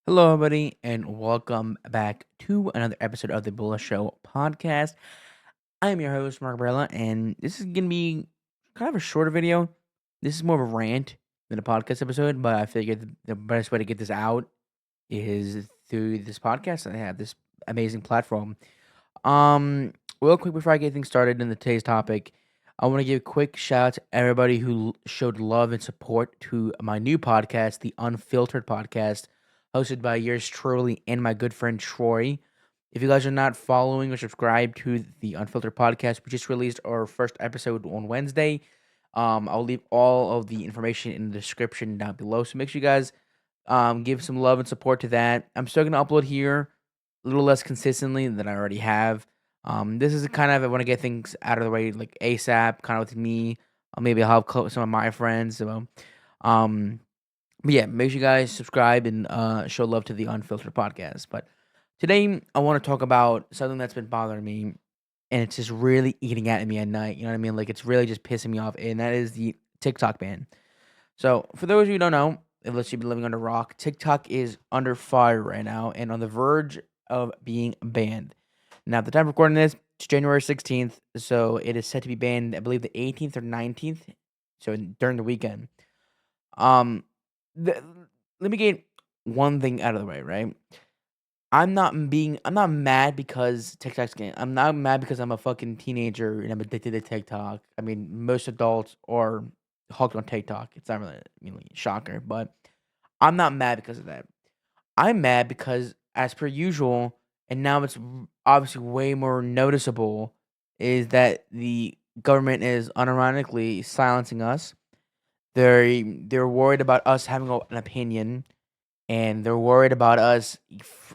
Hello, everybody, and welcome back to another episode of the Bullet Show podcast. I am your host, Mark Barella, and this is going to be kind of a shorter video. This is more of a rant than a podcast episode, but I figured the best way to get this out is through this podcast. I have this amazing platform. Real quick before I get things started in the today's topic, I want to give a quick shout out to everybody who showed love and support to my new podcast, the Unfiltered Podcast, hosted by yours truly and my good friend Troy. If you guys are not following or subscribed to the Unfiltered Podcast, we just released our first episode on Wednesday. I'll leave all of the information in the description down below. So make sure you guys give some love and support to that. I'm still gonna upload here a little less consistently than I already have. This is kind of I want to get things out of the way like ASAP, kind of with me. Maybe I'll help some of my friends. Um, but yeah, make sure you guys subscribe and show love to the Unfiltered Podcast. But today I want to talk about something that's been bothering me, and it's just really eating at me at night. You know what I mean? Like it's really just pissing me off, and that is the TikTok ban. So, for those of you who don't know, unless you've been living under a rock, TikTok is under fire right now and on the verge of being banned. Now, at the time of recording this, it's January 16th, so it is set to be banned, I believe, the 18th or 19th, so during the weekend. Um, the, Let me get one thing out of the way, right? I'm not mad because TikTok's getting, I'm not mad because I'm a fucking teenager and I'm addicted to TikTok. I mean, most adults are hooked on TikTok. It's not really, a shocker, but I'm not mad because of that. I'm mad because, as per usual, and now it's obviously way more noticeable, is that the government is unironically silencing us. They're worried about us having an opinion, and they're worried about us,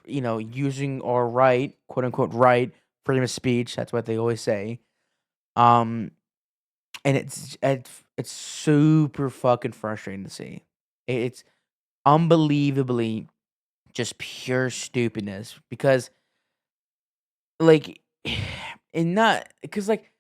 using our right, quote unquote, right, freedom of speech. That's what they always say. Um, and it's super fucking frustrating to see. It's unbelievably just pure stupidness because, like, and not because like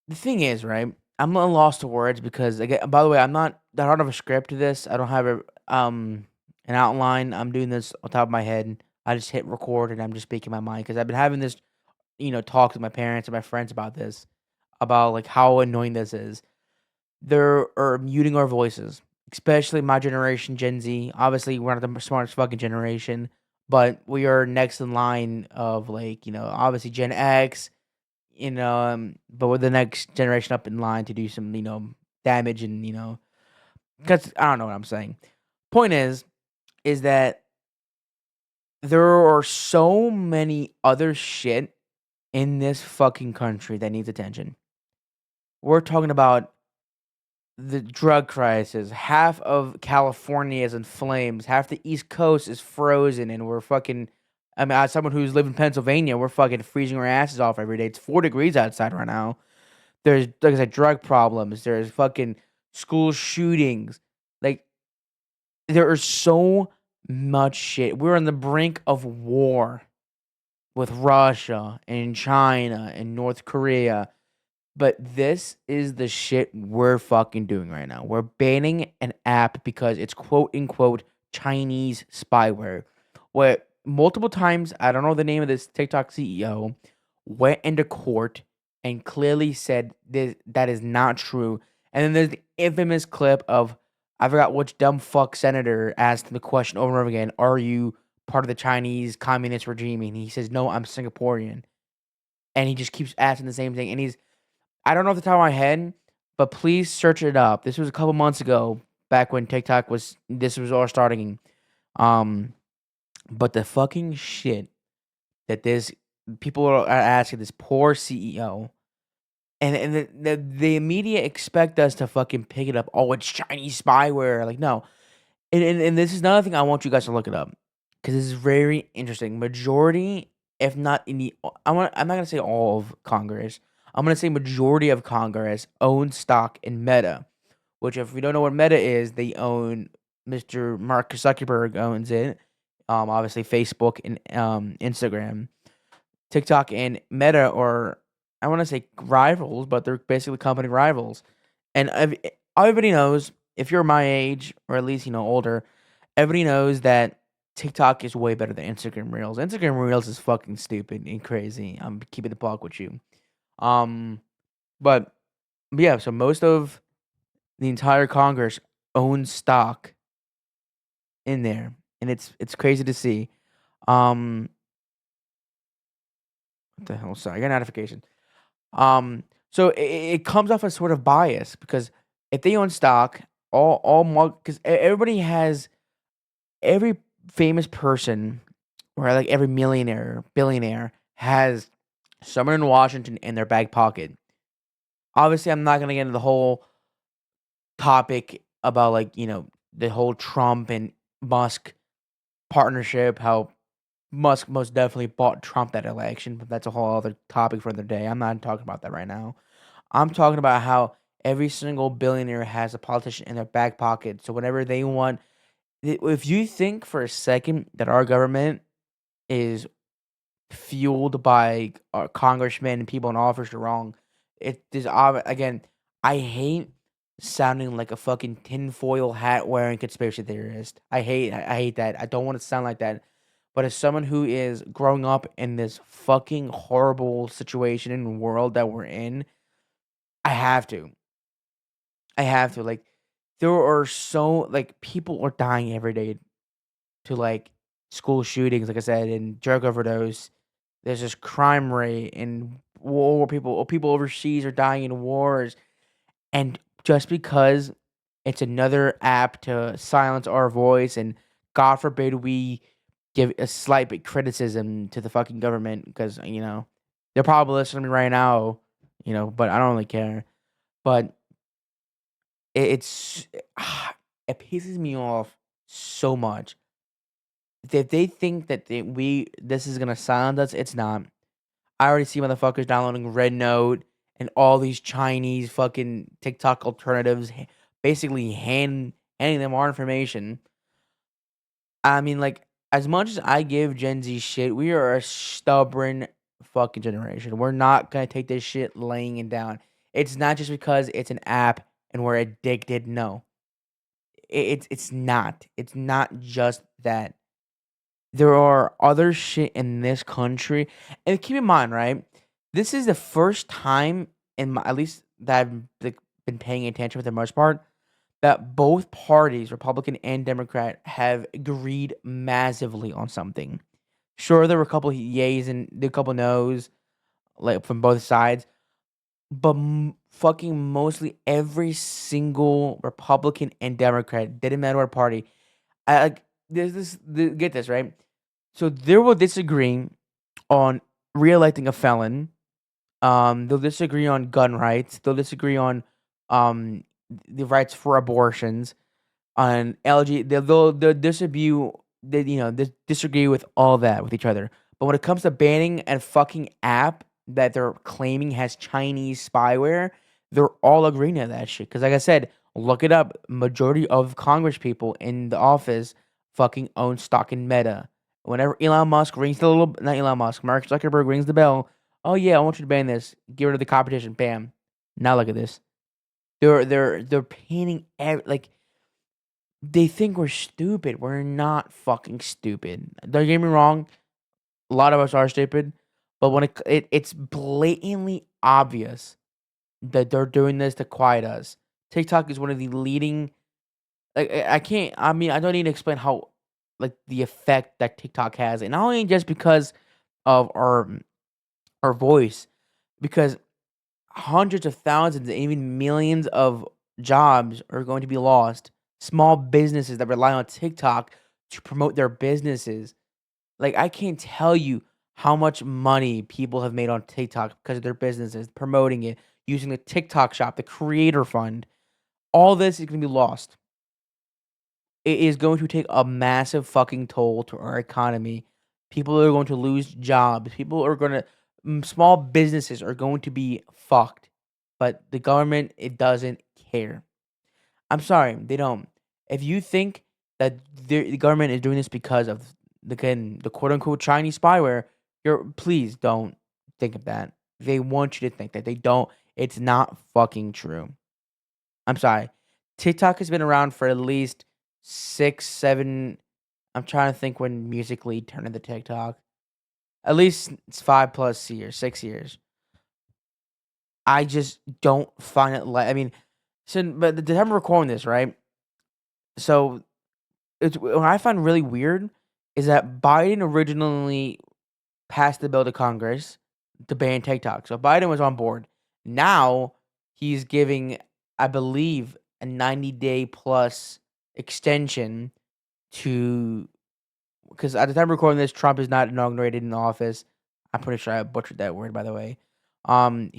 the thing is, right? I'm not lost to words because again, by the way, I'm not that hard of a script to this. I don't have an outline. I'm doing this on top of my head. I just hit record and I'm just speaking my mind because I've been having this, talk with my parents and my friends about this, about like how annoying this is. They're muting our voices, especially my generation, Gen Z. Obviously, we're not the smartest fucking generation, but we are next in line of like, obviously Gen X, but we're the next generation up in line to do some, damage and, because I don't know what I'm saying. Point is that there are so many other shit in this fucking country that needs attention. We're talking about the drug crisis. Half of California is in flames. Half the East Coast is frozen, and we're fucking. I mean, as someone who's lived in Pennsylvania, we're fucking freezing our asses off every day. It's 4 degrees outside right now. There's, like I said, drug problems. There's fucking school shootings. Like, there is so much shit. We're on the brink of war with Russia and China and North Korea. But this is the shit we're fucking doing right now. We're banning an app because it's quote unquote Chinese spyware. Where multiple times, I don't know the name of this TikTok CEO, went into court and clearly said that is not true. And then there's the infamous clip of, I forgot which dumb fuck senator asked the question over and over again, are you part of the Chinese communist regime? And he says, no, I'm Singaporean. And he just keeps asking the same thing. And I don't know off the top of my head, but please search it up. This was a couple months ago, back when TikTok was this was all starting. Um, but the fucking shit that this people are asking this poor CEO, and the media expect us to fucking pick it up. Oh, it's Chinese spyware. Like no, and this is another thing I want you guys to look it up because this is very interesting. Majority, if not in the, I'm not gonna say all of Congress. I'm gonna say majority of Congress owns stock in Meta, which if we don't know what Meta is, they own Mr. Mark Zuckerberg owns it. Obviously Facebook and Instagram, TikTok and Meta are, I want to say rivals, but they're basically company rivals. And everybody knows, if you're my age or at least older, everybody knows that TikTok is way better than Instagram Reels. Instagram Reels is fucking stupid and crazy. I'm keeping the block with you. Um, but yeah, so most of the entire Congress owns stock in there, and it's crazy to see. Um, what the hell? Sorry, I got a notification. So it comes off as sort of bias because if they own stock, because everybody has every famous person or like every millionaire, billionaire has someone in Washington in their back pocket. Obviously, I'm not gonna get into the whole topic about like the whole Trump and Musk partnership, how Musk most definitely bought Trump that election, but that's a whole other topic for another day. I'm not talking about that right now. I'm talking about how every single billionaire has a politician in their back pocket. So whenever they want, if you think for a second that our government is fueled by congressmen and people in office, you're wrong. It is again. I hate sounding like a fucking tinfoil hat wearing conspiracy theorist. I hate that. I don't want to sound like that. But as someone who is growing up in this fucking horrible situation and world that we're in, I have to. I have to. Like, there are so like people are dying every day to like school shootings, like I said, and drug overdose. There's this crime rate and war people overseas are dying in wars. And just because it's another app to silence our voice, and God forbid we give a slight bit criticism to the fucking government because they're probably listening to me right now, but I don't really care. But it's it pisses me off so much. If they think that this is gonna silence us, it's not. I already see motherfuckers downloading Red Note and all these Chinese fucking TikTok alternatives, basically handing them our information. I mean, like, as much as I give Gen Z shit, we are a stubborn fucking generation. We're not gonna take this shit laying it down. It's not just because it's an app and we're addicted. No, it's not. It's not just that. There are other shit in this country, and keep in mind, right? This is the first time in my at least that I've like, been paying attention for the most part that both parties, Republican and Democrat, have agreed massively on something. Sure, there were a couple of yays and a couple no's, like from both sides, but fucking mostly every single Republican and Democrat didn't matter what party. I like get this right. So they will disagree on re-electing a felon. They'll disagree on gun rights. They'll disagree on um the rights for abortions. On LG, they'll disagree. Disagree with all that with each other. But when it comes to banning a fucking app that they're claiming has Chinese spyware, they're all agreeing to that shit. Because like I said, look it up. Majority of Congress people in the office fucking own stock in Meta. Whenever Elon Musk rings the little, not Elon Musk, Mark Zuckerberg rings the bell. Oh yeah, I want you to ban this. Get rid of the competition. Bam. Now look at this. They're painting like they think we're stupid. We're not fucking stupid. Don't get me wrong. A lot of us are stupid, but when it's blatantly obvious that they're doing this to quiet us. TikTok is one of the leading. Like I can't. I mean, I don't need to explain how like the effect that TikTok has, and not only just because of our voice, because hundreds of thousands and even millions of jobs are going to be lost. Small businesses that rely on TikTok to promote their businesses. Like I can't tell you how much money people have made on TikTok because of their businesses, promoting it, using the TikTok shop, the creator fund. All this is going to be lost. It is going to take a massive fucking toll to our economy. People are going to lose jobs. People are going to small businesses are going to be fucked. But the government it doesn't care. I'm sorry, they don't. If you think that the government is doing this because of the quote unquote Chinese spyware, please don't think of that. They want you to think that. They don't. It's not fucking true. I'm sorry. TikTok has been around for at least 6, 7. I'm trying to think when Musically turned into TikTok. At least it's 5+ years, 6 years. I just don't find it like. I mean, so but the time we're recording this, right? So it's what I find really weird is that Biden originally passed the bill to Congress to ban TikTok. So Biden was on board. Now he's giving, I believe, a 90-day plus extension to, because at the time of recording this, Trump is not inaugurated in office. I'm pretty sure I butchered that word, by the way.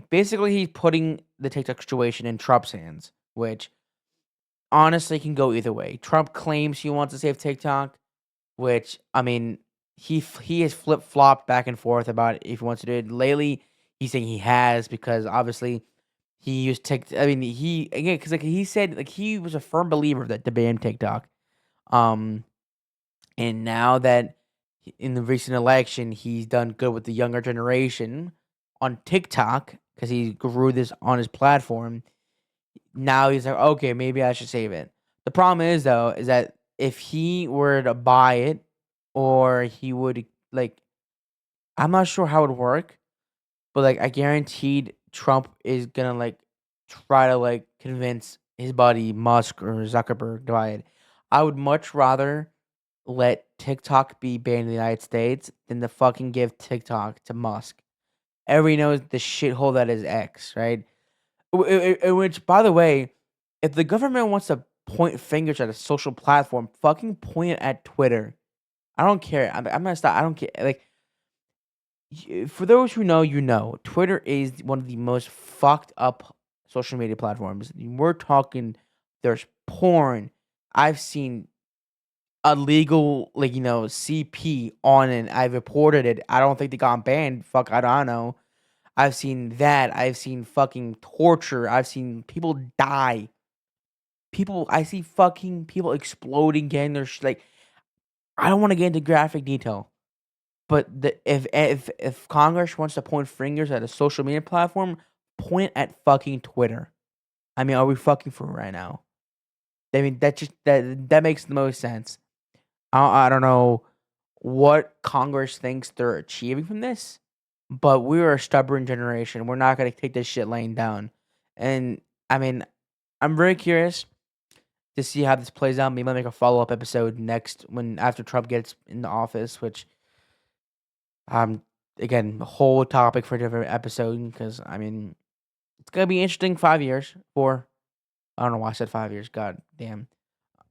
Basically, he's putting the TikTok situation in Trump's hands, which honestly can go either way. Trump claims he wants to save TikTok, which I mean, he has flip flopped back and forth about if he wants to do it. Lately, he's saying he has because obviously he used TikTok. I mean, he again because like he said like he was a firm believer that to ban TikTok. Um, and now that in the recent election he's done good with the younger generation on TikTok because he grew this on his platform. Now he's like, okay, maybe I should save it. The problem is though, is that if he were to buy it, or he would like, I'm not sure how it would work, but like I guaranteed Trump is gonna like try to like convince his buddy Musk or Zuckerberg to buy it. I would much rather let TikTok be banned in the United States than to fucking give TikTok to Musk. Everybody knows the shithole that is X, right? Which, by the way, if the government wants to point fingers at a social platform, fucking point it at Twitter. I don't care. I'm gonna stop. I don't care. Like, for those who know, you know, Twitter is one of the most fucked up social media platforms. We're talking. There's porn. I've seen illegal, like CP on it. I've reported it. I don't think they got banned. Fuck, I don't know. I've seen that. I've seen fucking torture. I've seen people die. I see fucking people exploding, getting their like. I don't want to get into graphic detail, but if Congress wants to point fingers at a social media platform, point at fucking Twitter. I mean, are we fucking for right now? I mean, that makes the most sense. I don't know what Congress thinks they're achieving from this, but we're a stubborn generation. We're not gonna take this shit laying down. And I mean, I'm very curious to see how this plays out. Maybe I'll make a follow up episode next when after Trump gets in the office, which again a whole topic for a different episode because I mean it's gonna be interesting 5 years for I don't know why I said 5 years. God damn.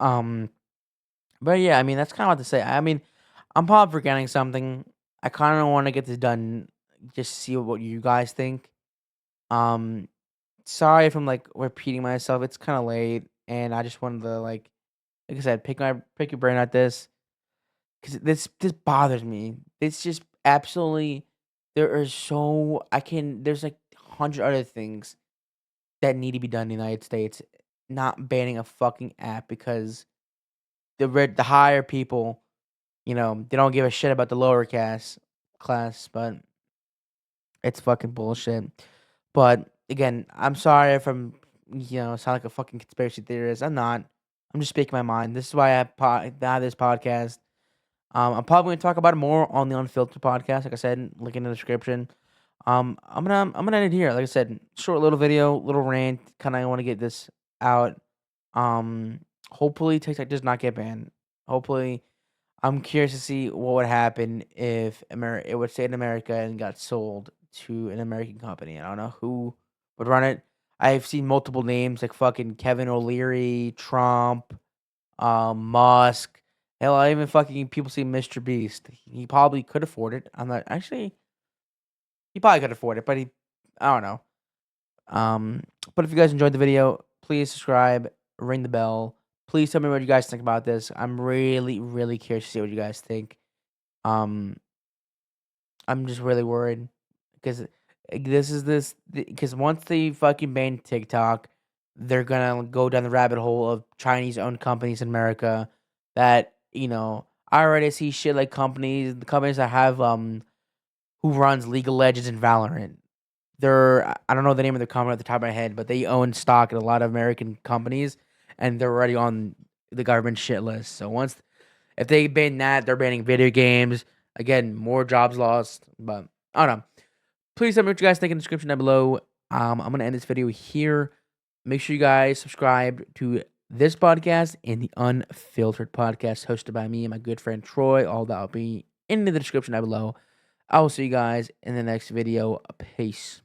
Um, but yeah, I mean that's kind of what to say. I mean, I'm probably forgetting something. I kind of want to get this done, just see what you guys think. Um, sorry if I'm like repeating myself. It's kind of late, and I just wanted to like I said, pick your brain at this because this bothers me. It's just absolutely there are so I can there's like 100 other things that need to be done in the United States, not banning a fucking app because the higher people, they don't give a shit about the lower class, but it's fucking bullshit. But again, I'm sorry if I'm sound like a fucking conspiracy theorist. I'm not. I'm just speaking my mind. This is why I have this podcast. I'm probably gonna talk about it more on the Unfiltered podcast. Like I said, link in the description. I'm gonna end it here. Like I said, short little video, little rant. Kind of want to get this out. Um, Hopefully TikTok does not get banned. Hopefully, I'm curious to see what would happen if it would stay in America and got sold to an American company. I don't know who would run it. I've seen multiple names like fucking Kevin O'Leary, Trump, Musk. Hell, I even fucking people see Mr. Beast. He probably could afford it. I'm not actually. He probably could afford it, but I don't know. Um, but if you guys enjoyed the video, please subscribe, ring the bell. Please tell me what you guys think about this. I'm really, really curious to see what you guys think. Um, I'm just really worried because this because once they fucking ban TikTok, they're gonna go down the rabbit hole of Chinese owned companies in America that I already see shit like the companies that have who runs League of Legends and Valorant. I don't know the name of the company at the top of my head, but they own stock in a lot of American companies, and they're already on the government shit list. So once If they ban that, they're banning video games. Again, more jobs lost. But I don't know. Please tell me what you guys think in the description down below. I'm gonna end this video here. Make sure you guys subscribe to this podcast and the Unfiltered podcast hosted by me and my good friend Troy. All that will be in the description down below. I will see you guys in the next video. Peace.